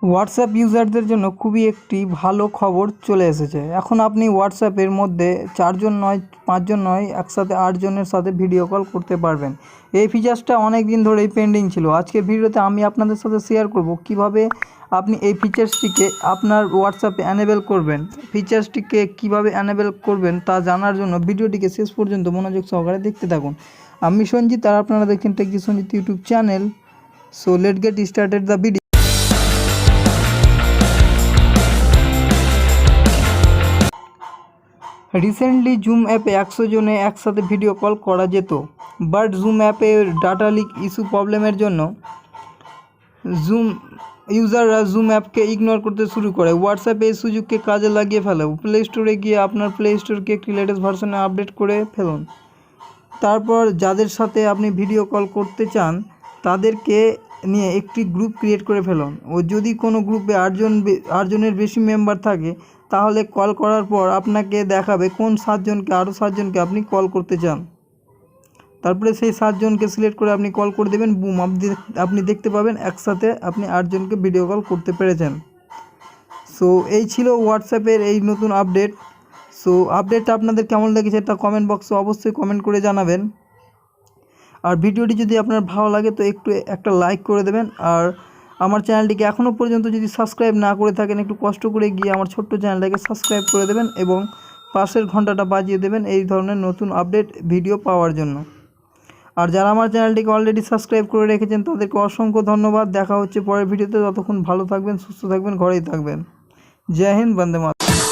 WhatsApp ইউজারদের জন্য খুবই একটি ভালো খবর চলে এসেছে। এখন আপনি হোয়াটসঅ্যাপের মধ্যে 4 জন নয় 5 জন নয় একসাথে 8 জনের সাথে ভিডিও কল করতে পারবেন। এই ফিচার্সটা অনেক দিন ধরেই পেন্ডিং ছিল। আজকের ভিডিওতে আমি আপনাদের সাথে শেয়ার করব কিভাবে আপনি এই ফিচার্সটিকে আপনার হোয়াটসঅ্যাপে এনেবল করবেন। ফিচার্সটিকে কিভাবে এনেবল করবেন তা জানার জন্য ভিডিওটিকে শেষ পর্যন্ত মনোযোগ সহকারে দেখতে থাকুন। আমি সঞ্জিত আর আপনারা দেখছেন Tech G Sanjit YouTube channel. So let get started the video. Recently Zoom অ্যাপে 100 জনে একসাথে ভিডিও কল করা যেত, বাট জুম অ্যাপে ডাটা লিক ইস্যু প্রবলেমের জন্য ইউজাররা জুম অ্যাপকে ইগনোর করতে শুরু করে। হোয়াটসঅ্যাপে এই সুযোগকে কাজে লাগিয়ে ফেলে। প্লে স্টোরে গিয়ে আপনার প্লে স্টোরকে একটি লেটেস্ট ভার্সনে আপডেট করে ফেলুন। তারপর যাদের সাথে আপনি ভিডিও কল করতে চান তাদেরকে নিয়ে একটি গ্রুপ ক্রিয়েট করে ফেলুন। ও যদি কোনো গ্রুপে 8 জনের বেশি মেম্বার থাকে তাহলে কল করার পর আপনাকে দেখাবে কোন 7 জনকে আরও 7 জনকে আপনি কল করতে চান। তারপরে সেই 7 জনকে সিলেক্ট করে আপনি কল করে দেবেন। বুম, আপনি দেখতে পাবেন একসাথে আপনি 8 জনকে ভিডিও কল করতে পেরেছেন। সো এই ছিল হোয়াটসঅ্যাপের এই নতুন আপডেট। সো আপডেটটা আপনাদের কেমন লেগেছে তা কমেন্ট বক্সে অবশ্যই কমেন্ট করে জানাবেন। আর ভিডিওটি যদি আপনার ভালো লাগে তো একটা লাইক করে দেবেন। আর আমার চ্যানেলটিকে এখনও পর্যন্ত যদি সাবস্ক্রাইব না করে থাকেন একটু কষ্ট করে গিয়ে আমার ছোট্ট চ্যানেলটাকে সাবস্ক্রাইব করে দেবেন এবং পাশের ঘন্টাটা বাজিয়ে দেবেন এই ধরনের নতুন আপডেট ভিডিও পাওয়ার জন্য। আর যারা আমার চ্যানেলটিকে অলরেডি সাবস্ক্রাইব করে রেখেছেন তাদেরকে অসংখ্য ধন্যবাদ। দেখা হচ্ছে পরের ভিডিওতে। ততক্ষণ ভালো থাকবেন, সুস্থ থাকবেন, ঘরেই থাকবেন। জয় হিন্দ, বন্দে মাতরম।